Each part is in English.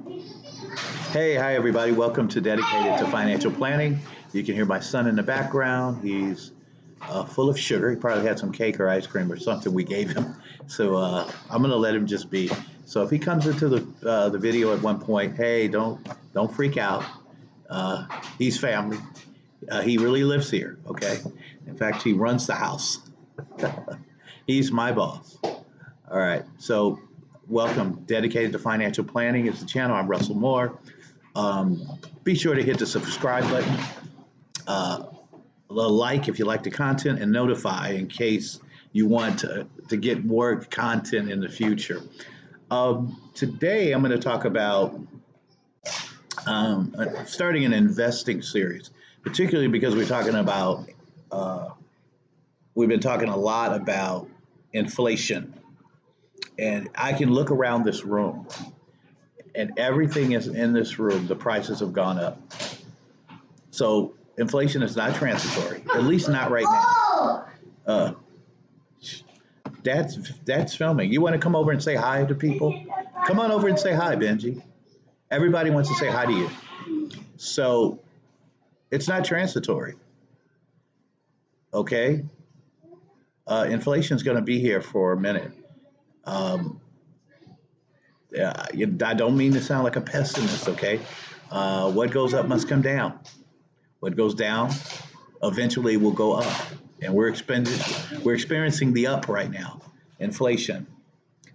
Hey, hi everybody. Welcome to Dedicated to Financial Planning. You can hear my son in the background. He's full of sugar. He probably had some cake or ice cream or something we gave him. So I'm going to let him just be. So if he comes into the video at one point, hey, don't freak out. Uh, he's family. He really lives here. Okay. In fact, he runs the house. He's my boss. All right. So welcome. Dedicated to Financial Planning is the channel. I'm Russell Moore. Be sure to hit the subscribe button, like if you like the content, and notify in case you want to get more content in the future. Today, I'm going to talk about starting an investing series, particularly because we've been talking a lot about inflation. And I can look around this room and everything is in this room, the prices have gone up. So inflation is not transitory, at least not right now. Uh, that's filming. You want to come over and say hi to people? Come on over and say hi, Benji. Everybody wants to say hi to you. So it's not transitory, okay? Inflation is going to be here for a minute. Um, yeah, I don't mean to sound like a pessimist, okay? What goes up must come down. What goes down eventually will go up. And we're experiencing the up right now, inflation.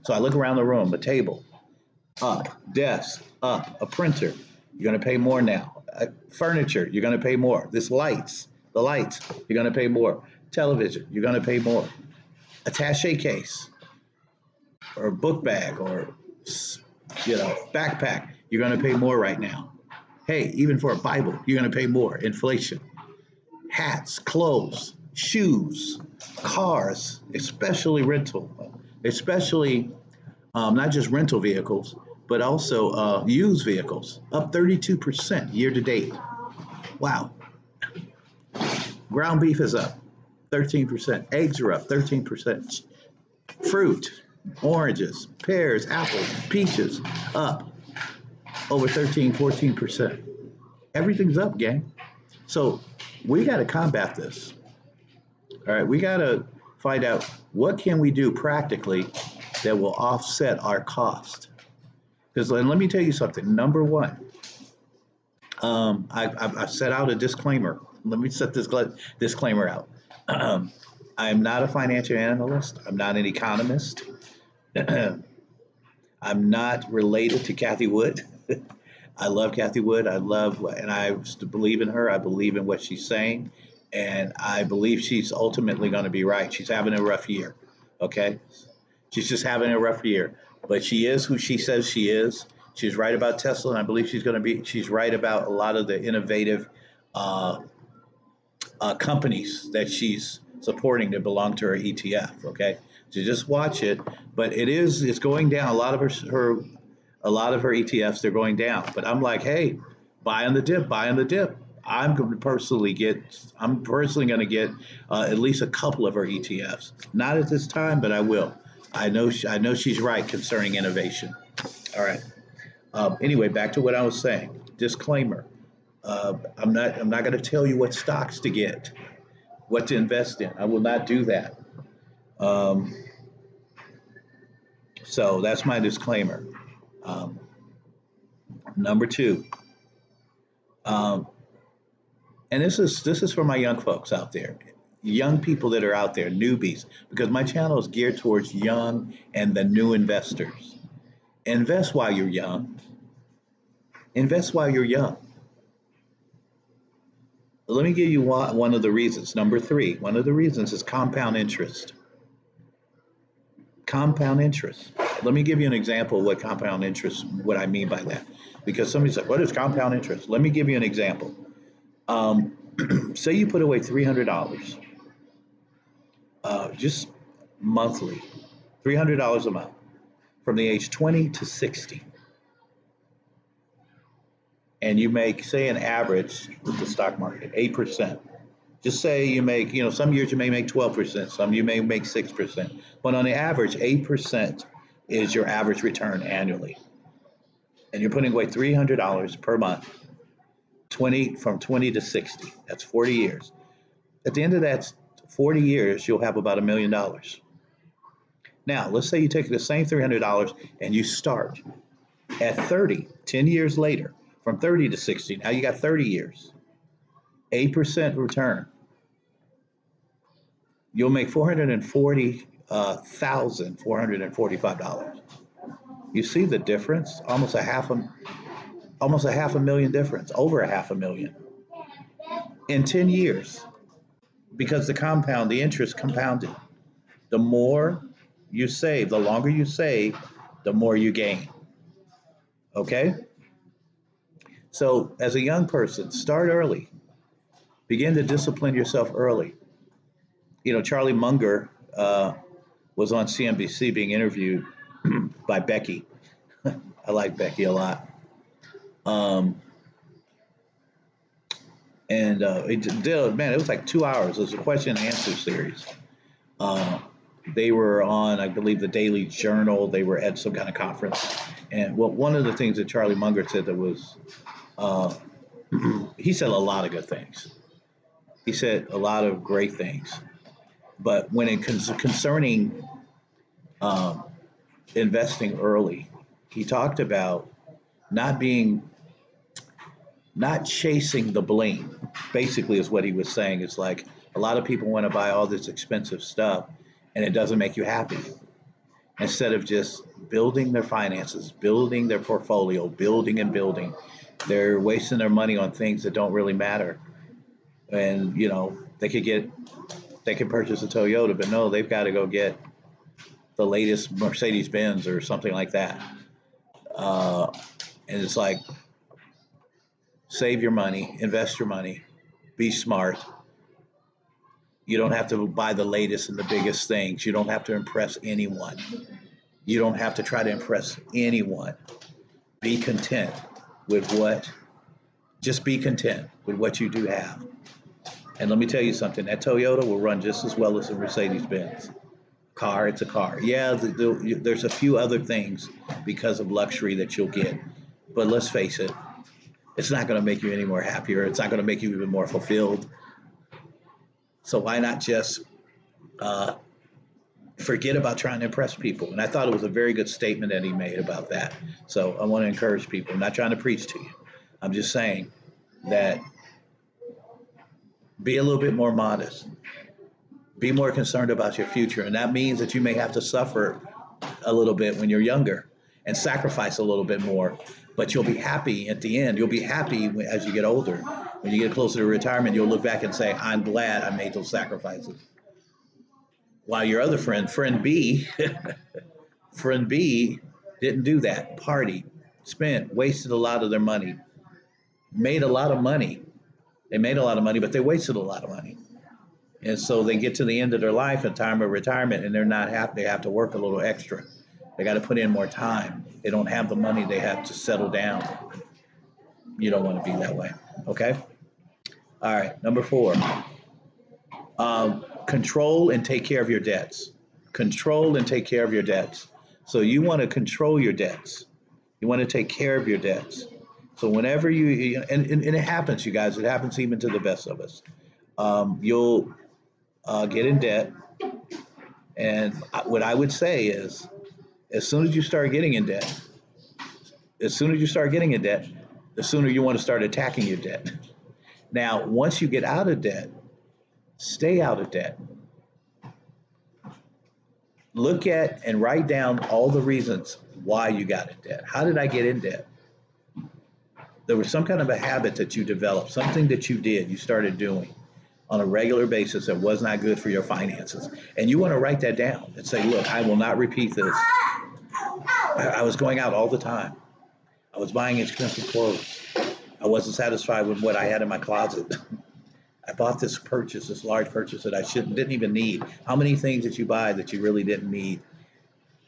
So I look around the room, a table, up, desk, up, a printer, you're going to pay more now. Furniture, you're going to pay more. The lights, you're going to pay more. Television, you're going to pay more. Attaché case or book bag or backpack, you're going to pay more right now. Hey, even for a Bible, you're going to pay more. Inflation. Hats, clothes, shoes, cars, especially rental, especially not just rental vehicles, but also used vehicles, up 32% year to date. Wow. Ground beef is up 13%. Eggs are up 13%. Fruit, oranges, pears, apples, peaches, up over 14%. Everything's up, gang. So we got to combat this. All right, we got to find out what can we do practically that will offset our cost. Because let me tell you something. Number one, I set out a disclaimer. Let me set this disclaimer out. I'm not a financial analyst. I'm not an economist. I'm not related to Kathy Wood. I love Kathy Wood. And I believe in her. I believe in what she's saying. And I believe she's ultimately going to be right. She's having a rough year. Okay. She's just having a rough year. But she is who she says she is. She's right about Tesla. And I believe she's right about a lot of the innovative companies that she's supporting that belong to her ETF. Okay. So just watch it. But it's going down. A lot of her ETFs, they're going down. But I'm like, hey, buy on the dip. I'm personally going to get at least a couple of her ETFs. Not at this time, but I will. I know she's right concerning innovation. All right. Anyway, back to what I was saying. Disclaimer. I'm not going to tell you what stocks to get, what to invest in. I will not do that. So that's my disclaimer. Number two, and this is for my young folks out there, young people that are out there, newbies, because my channel is geared towards young and the new investors. Invest while you're young. Invest while you're young. Let me give you one of the reasons. Number three, one of the reasons is compound interest. Compound interest. Let me give you an example of what I mean by that. Because somebody's like, what is compound interest? Let me give you an example. Say you put away $300, just monthly, $300 a month from the age 20 to 60. And you make, say, an average with the stock market, 8%. Just say you make, some years you may make 12%, some you may make 6%. But on the average, 8% is your average return annually. and you're putting away $300 per month, 20 to 60. That's 40 years. At the end of that 40 years, you'll have about $1 million. Now, let's say you take the same $300 and you start at 30, 10 years later, from 30 to 60. Now you got 30 years, 8% return. You'll make $440,445. You see the difference? Almost a half a million difference, over a half a million in 10 years, because the interest compounded. The more you save, the longer you save, the more you gain. Okay? So as a young person, start early. Begin to discipline yourself early. Charlie Munger was on CNBC being interviewed by Becky. I like Becky a lot. It was like 2 hours. It was a question and answer series. They were on, I believe, the Daily Journal. They were at some kind of conference. And one of the things that Charlie Munger said that was, he said a lot of good things. He said a lot of great things. But when it concerning investing early, he talked about not chasing the bling, basically, is what he was saying. It's like a lot of people want to buy all this expensive stuff and it doesn't make you happy. Instead of just building their finances, building their portfolio, building and building, they're wasting their money on things that don't really matter. And, they could purchase a Toyota, but no, they've got to go get the latest Mercedes Benz or something like that. And it's like, save your money, invest your money, be smart. You don't have to buy the latest and the biggest things. You don't have to impress anyone. You don't have to try to impress anyone. Be content with just be content with what you do have. And let me tell you something, that Toyota will run just as well as a Mercedes Benz. Car, it's a car. Yeah, there's a few other things because of luxury that you'll get. But let's face it, it's not going to make you any more happier. It's not going to make you even more fulfilled. So why not just forget about trying to impress people? And I thought it was a very good statement that he made about that. So I want to encourage people. I'm not trying to preach to you. I'm just saying that be a little bit more modest. Be more concerned about your future. And that means that you may have to suffer a little bit when you're younger and sacrifice a little bit more. But you'll be happy at the end. You'll be happy as you get older. When you get closer to retirement, you'll look back and say, I'm glad I made those sacrifices. While your other friend B, friend B didn't do that. Partied, spent, wasted a lot of their money, made a lot of money. They made a lot of money, but they wasted a lot of money. And so they get to the end of their life at time of retirement and they're not happy. They have to work a little extra. They got to put in more time. They don't have the money. They have to settle down. You don't want to be that way. Okay? All right. Number 4. Control and take care of your debts. Control and take care of your debts. So you want to control your debts. You want to take care of your debts. So whenever and it happens, you guys, it happens even to the best of us. You'll get in debt. And what I would say is, as soon as you start getting in debt, the sooner you want to start attacking your debt. Now, once you get out of debt, stay out of debt. Look at and write down all the reasons why you got in debt. How did I get in debt? There was some kind of a habit that you developed, something that you started doing on a regular basis that was not good for your finances. And you want to write that down and say, look, I will not repeat this. I was going out all the time. I was buying expensive clothes. I wasn't satisfied with what I had in my closet. I bought this large purchase that I didn't even need. How many things did you buy that you really didn't need?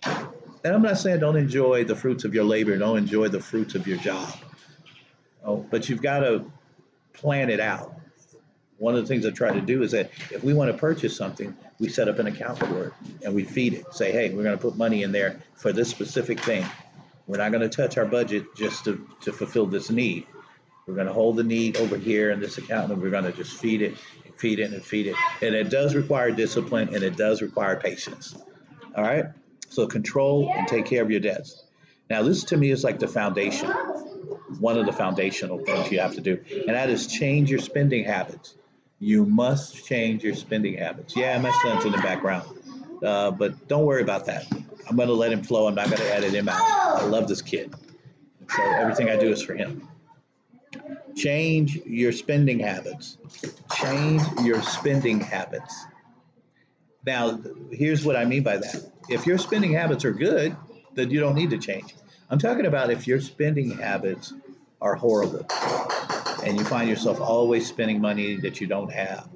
And I'm not saying don't enjoy the fruits of your labor, don't enjoy the fruits of your job. Oh, but you've got to plan it out. One of the things I try to do is that if we want to purchase something, we set up an account for it and we feed it. Say, hey, we're going to put money in there for this specific thing. We're not going to touch our budget just to fulfill this need. We're going to hold the need over here in this account, and we're going to just feed it, and feed it, and feed it. And it does require discipline, and it does require patience. All right. So control and take care of your debts. Now, this to me is like the foundation, one of the foundational things you have to do, and that is change your spending habits. You must change your spending habits. Yeah, my son's in the background, but don't worry about that. I'm going to let him flow. I'm not going to edit him out. I love this kid. So everything I do is for him. Change your spending habits. Change your spending habits. Now, here's what I mean by that. If your spending habits are good, then you don't need to change. I'm talking about if your spending habits are horrible and you find yourself always spending money that you don't have,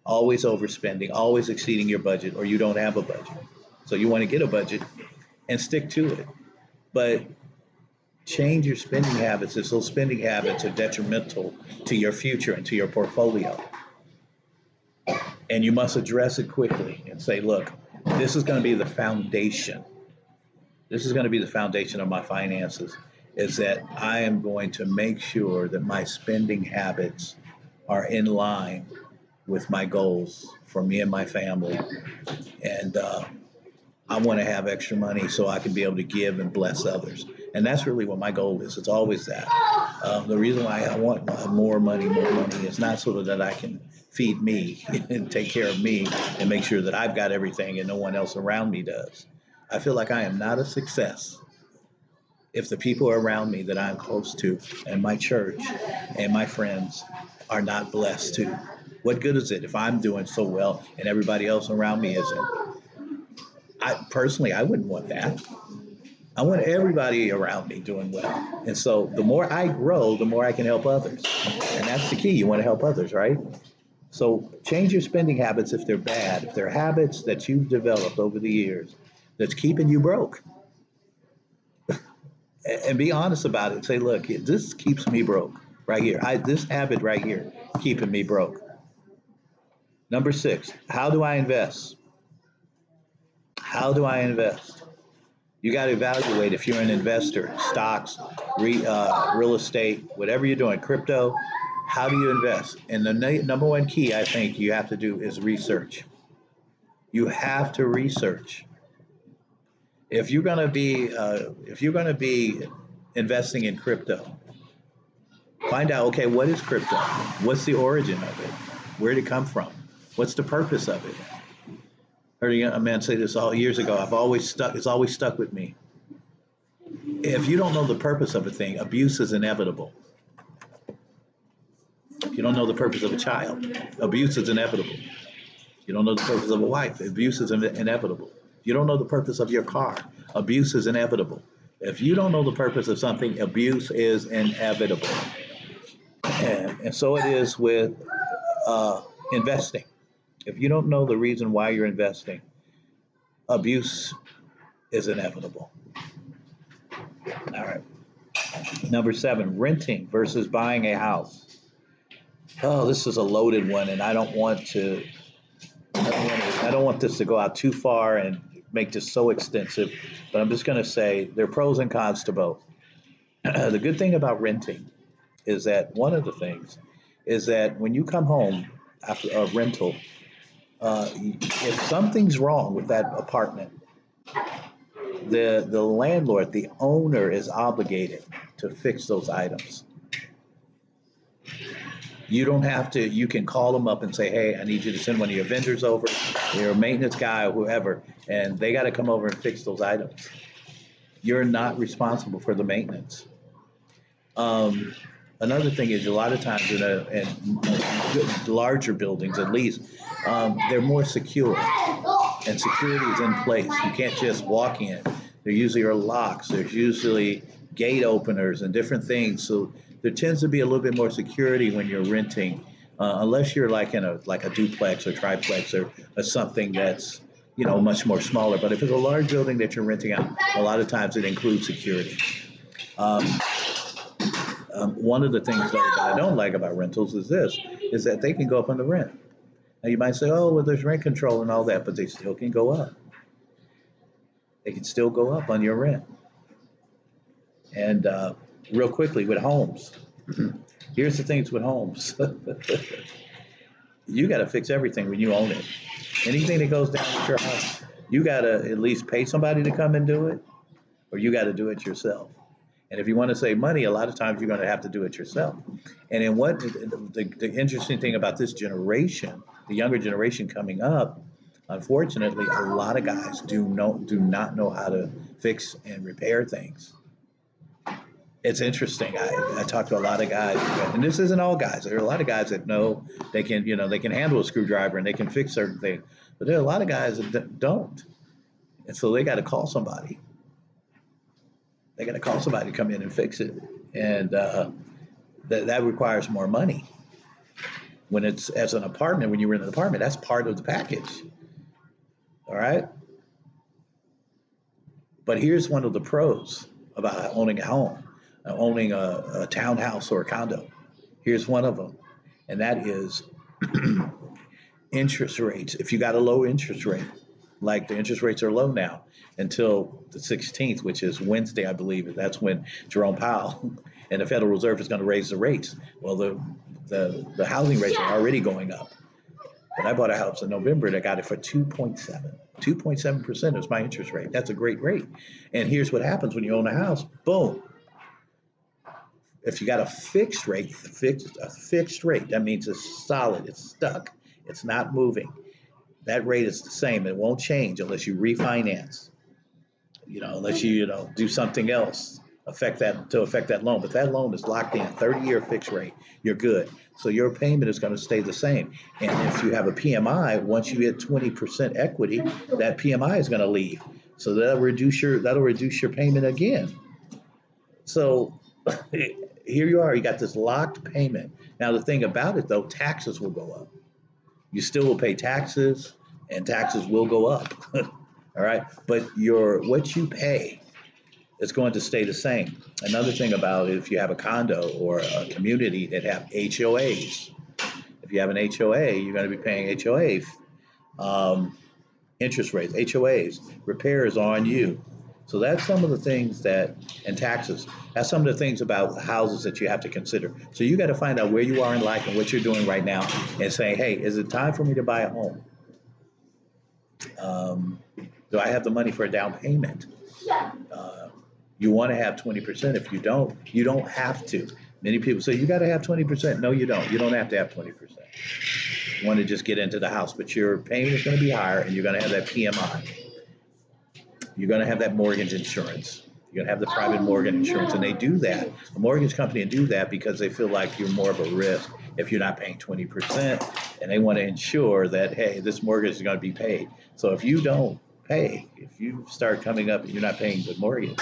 always overspending, always exceeding your budget, or you don't have a budget. So you want to get a budget and stick to it. But change your spending habits if those spending habits are detrimental to your future and to your portfolio. And you must address it quickly and say, look, this is going to be the foundation. This is going to be the foundation of my finances, is that I am going to make sure that my spending habits are in line with my goals for me and my family. And I want to have extra money so I can be able to give and bless others. And that's really what my goal is. It's always that. The reason why I want more money is not so that I can feed me and take care of me and make sure that I've got everything and no one else around me does. I feel like I am not a success if the people around me that I'm close to and my church and my friends are not blessed too. What good is it if I'm doing so well and everybody else around me isn't? I wouldn't want that. I want everybody around me doing well. And so the more I grow, the more I can help others. And that's the key. You want to help others, right? So change your spending habits if they're bad. If they're habits that you've developed over the years that's keeping you broke, and be honest about it. Say, look, this keeps me broke right here. This habit right here keeping me broke. Number 6, how do I invest? How do I invest? You got to evaluate if you're an investor, stocks, real estate, whatever you're doing, crypto. How do you invest? And the number one key I think you have to do is research. You have to research. If you're gonna be investing in crypto, find out, okay, what is crypto? What's the origin of it? Where did it come from? What's the purpose of it? I heard a man say this all years ago. It's always stuck with me. If you don't know the purpose of a thing, abuse is inevitable. If you don't know the purpose of a child, abuse is inevitable. You don't know the purpose of a wife, abuse is inevitable. If you don't know the purpose of your car, abuse is inevitable. If you don't know the purpose of something, abuse is inevitable. And so it is with investing. If you don't know the reason why you're investing, abuse is inevitable. All right. Number 7, renting versus buying a house. Oh, this is a loaded one, and I don't want this to go out too far and make this so extensive, but I'm just going to say there are pros and cons to both. The good thing about renting is that one of the things is that when you come home after a rental, if something's wrong with that apartment, the landlord, the owner, is obligated to fix those items. You don't have to, you can call them up and say, hey, I need you to send one of your vendors over, your maintenance guy or whoever, and they got to come over and fix those items. You're not responsible for the maintenance. Another thing is a lot of times in larger buildings, at least, they're more secure, and security is in place. You can't just walk in. There usually are locks. There's usually gate openers and different things. So there tends to be a little bit more security when you're renting, unless you're like in a duplex or triplex or something that's much more smaller. But if it's a large building that you're renting out, a lot of times it includes security. One of the things that I don't like about rentals is that they can go up on the rent. Now you might say, oh, well, there's rent control and all that, but they still can go up. They can still go up on your rent. And real quickly with homes, here's the things with homes. You got to fix everything when you own it. Anything that goes down with your house, you got to at least pay somebody to come and do it, or you got to do it yourself. And if you want to save money, a lot of times you're going to have to do it yourself. And in what the interesting thing about this generation, the younger generation coming up, unfortunately, a lot of guys do not know how to fix and repair things. It's interesting. I talk to a lot of guys, and this isn't all guys. There are a lot of guys that know they can handle a screwdriver and they can fix certain things, but there are a lot of guys that don't, and so they got to call somebody. They got to call somebody to come in and fix it, and that requires more money. When it's as an apartment, when you rent an apartment, that's part of the package. All right, but here's one of the pros about owning a home, owning a townhouse or a condo. Here's one of them, and that is interest rates. If you got a low interest rate, like the interest rates are low now until the 16th, which is Wednesday, I believe. That's when Jerome Powell and the Federal Reserve is going to raise the rates. Well, the housing rates are already going up. But I bought a house in November and I got it for 2.7. 2.7% is my interest rate. That's a great rate. And here's what happens when you own a house. Boom. If you got a fixed rate, that means it's solid, it's stuck, it's not moving. That rate is the same. It won't change unless you refinance, unless you do something else affect that loan. But that loan is locked in, 30-year fixed rate. You're good. So your payment is going to stay the same. And if you have a PMI, once you hit 20% equity, that PMI is going to leave. So that'll reduce your payment again. So here you are. You got this locked payment. Now the thing about it though, taxes will go up. You still will pay taxes, and taxes will go up. All right, but what you pay is going to stay the same. Another thing about it, if you have a condo or a community that have HOAs, if you have an HOA, you're going to be paying HOA interest rates, HOAs, repairs on you. So that's some of the things and taxes. That's some of the things about houses that you have to consider. So you got to find out where you are in life and what you're doing right now and say, hey, is it time for me to buy a home? Do I have the money for a down payment? You want to have 20%. If you don't have to. Many people say, you got to have 20%. No, you don't. You don't have to have 20%. You want to just get into the house, but your payment is going to be higher and you're going to have that PMI. You're going to have that mortgage insurance. You're going to have the private mortgage insurance. And they do that. The mortgage company do that because they feel like you're more of a risk if you're not paying 20%. And they want to ensure that, hey, this mortgage is going to be paid. So if you don't pay, if you start coming up and you're not paying the mortgage,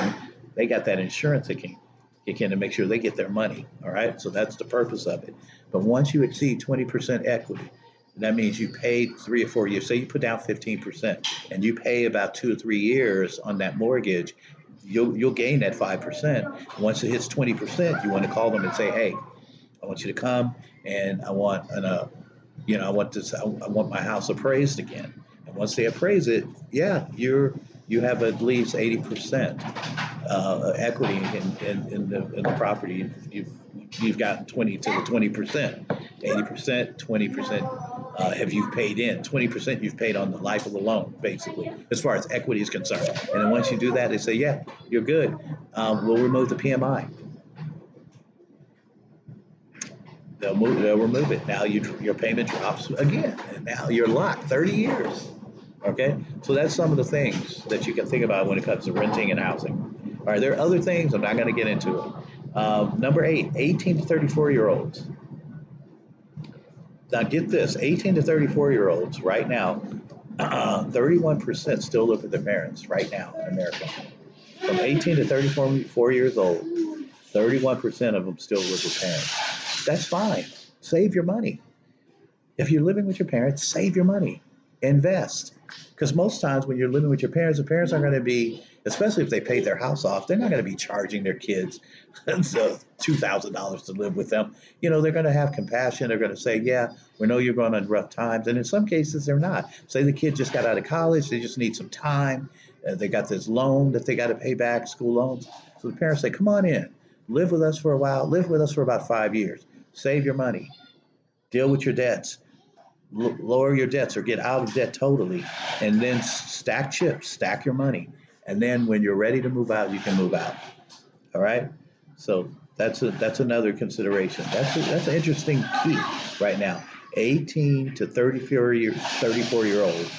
they got that insurance that can kick in to make sure they get their money. All right. So that's the purpose of it. But once you exceed 20% equity, that means you paid 3 or 4 years. Say you put down 15% and you pay about 2 or 3 years on that mortgage, you'll gain that 5%. Once it hits 20%, you want to call them and say, hey, I want you to come and I want I want my house appraised again. And once they appraise it, yeah, you have at least 80% equity in the property. You've gotten 20 to the 20%, 80%, 20%. Have you paid in? 20% you've paid on the life of the loan, basically, as far as equity is concerned. And then once you do that, they say, yeah, you're good. We'll remove the PMI. They'll remove it. Now your payment drops again, and now you're locked 30 years. Okay, so that's some of the things that you can think about when it comes to renting and housing. All right, there are other things. I'm not going to get into it. Number 8, 18 to 34-year-olds. Now get this, 18 to 34-year-olds right now, 31% still live with their parents right now in America. From 18 to 34 years old, 31% of them still live with parents. That's fine. Save your money. If you're living with your parents, save your money. Invest. Because most times when you're living with your parents, the parents aren't going to be, especially if they paid their house off, they're not going to be charging their kids $2,000 to live with them. They're going to have compassion. They're going to say, yeah, we know you're going on rough times. And in some cases, they're not. Say the kid just got out of college. They just need some time. They got this loan that they got to pay back, school loans. So So the parents say, come on in, live with us for a while, live with us for about 5 years, save your money, deal with your debts, lower your debts or get out of debt totally, and then stack chips, stack your money. And then when you're ready to move out, you can move out. All right. So that's another consideration. That's an interesting key right now. 18 to 34 year olds,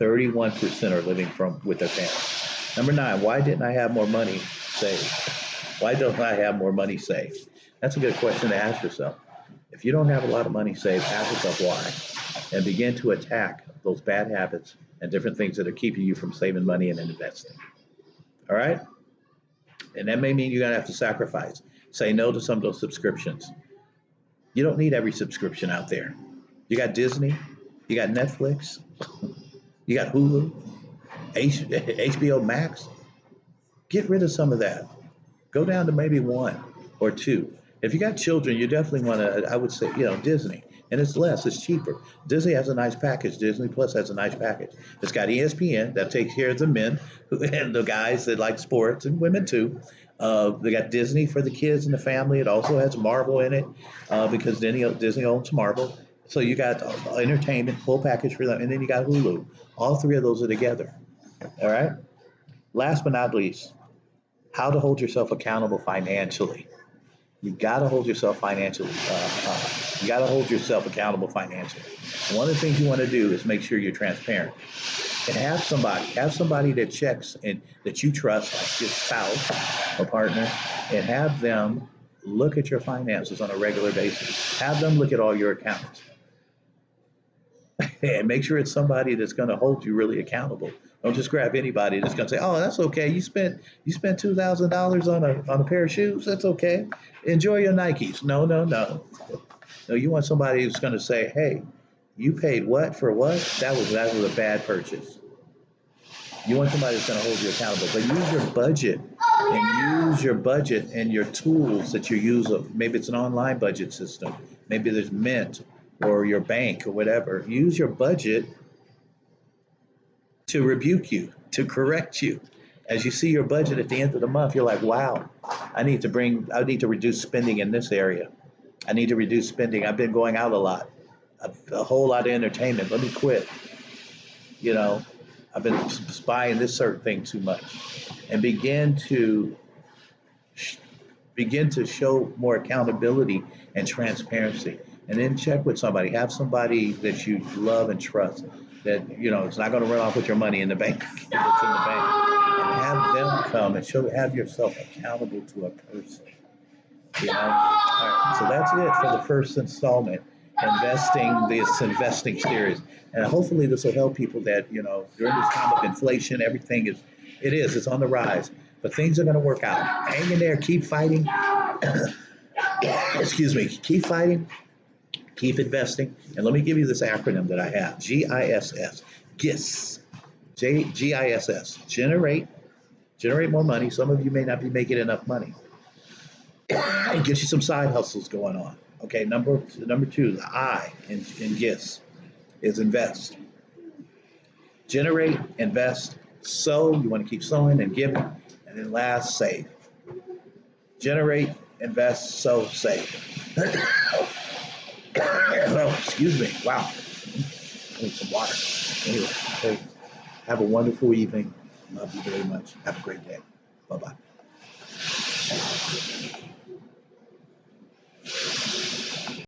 31% are living from with their parents. Number 9, why didn't I have more money saved? Why don't I have more money saved? That's a good question to ask yourself. If you don't have a lot of money saved, ask yourself why, and begin to attack those bad habits and different things that are keeping you from saving money and investing. All right? And that may mean you're going to have to sacrifice. Say no to some of those subscriptions. You don't need every subscription out there. You got Disney, you got Netflix, you got Hulu, HBO Max. Get rid of some of that. Go down to maybe one or two. If you got children, you definitely want to, I would say, Disney. And it's less, it's cheaper. Disney has a nice package. Disney Plus has a nice package. It's got ESPN that takes care of the men and the guys that like sports and women too. They got Disney for the kids and the family. It also has Marvel in it because Disney owns Marvel. So you got entertainment, full package for them. And then you got Hulu. All three of those are together. All right. Last but not least, how to hold yourself accountable financially. You got to hold yourself financially. You got to hold yourself accountable financially. One of the things you want to do is make sure you're transparent and have somebody that checks and that you trust, like your spouse or partner, and have them look at your finances on a regular basis. Have them look at all your accounts and make sure it's somebody that's going to hold you really accountable. Don't just grab anybody that's going to say, "Oh, that's okay. You spent $2,000 on a pair of shoes. That's okay. Enjoy your Nikes." No, no, no. No, you want somebody who's going to say, "Hey, you paid what for what? That was a bad purchase." You want somebody that's going to hold you accountable. But use your budget and your tools that you use. Maybe it's an online budget system. Maybe there's Mint or your bank or whatever. Use your budget to rebuke you, to correct you. As you see your budget at the end of the month, you're like, wow, I need to reduce spending in this area. I need to reduce spending. I've been going out a lot, a whole lot of entertainment. Let me quit. I've been buying this certain thing too much. And begin to show more accountability and transparency. And then check with somebody. Have somebody that you love and trust that, it's not going to run off with your money in the bank. It's in the bank. And have them come and have yourself accountable to a person. All right. So that's it for the first installment, investing series. And hopefully this will help people that, during this time of inflation, everything it's on the rise. But things are going to work out. Hang in there. Keep fighting. Excuse me. Keep fighting. Keep investing. And let me give you this acronym that I have. GISS. GISS. GISS. Generate more money. Some of you may not be making enough money. And get you some side hustles going on. Okay, number 2, the I in GISS is invest. Generate, invest, sow. You want to keep sowing and giving. And then last, save. Generate, invest, sow, save. Oh, excuse me. Wow. I need some water. Anyway, have a wonderful evening. Love you very much. Have a great day. Bye-bye.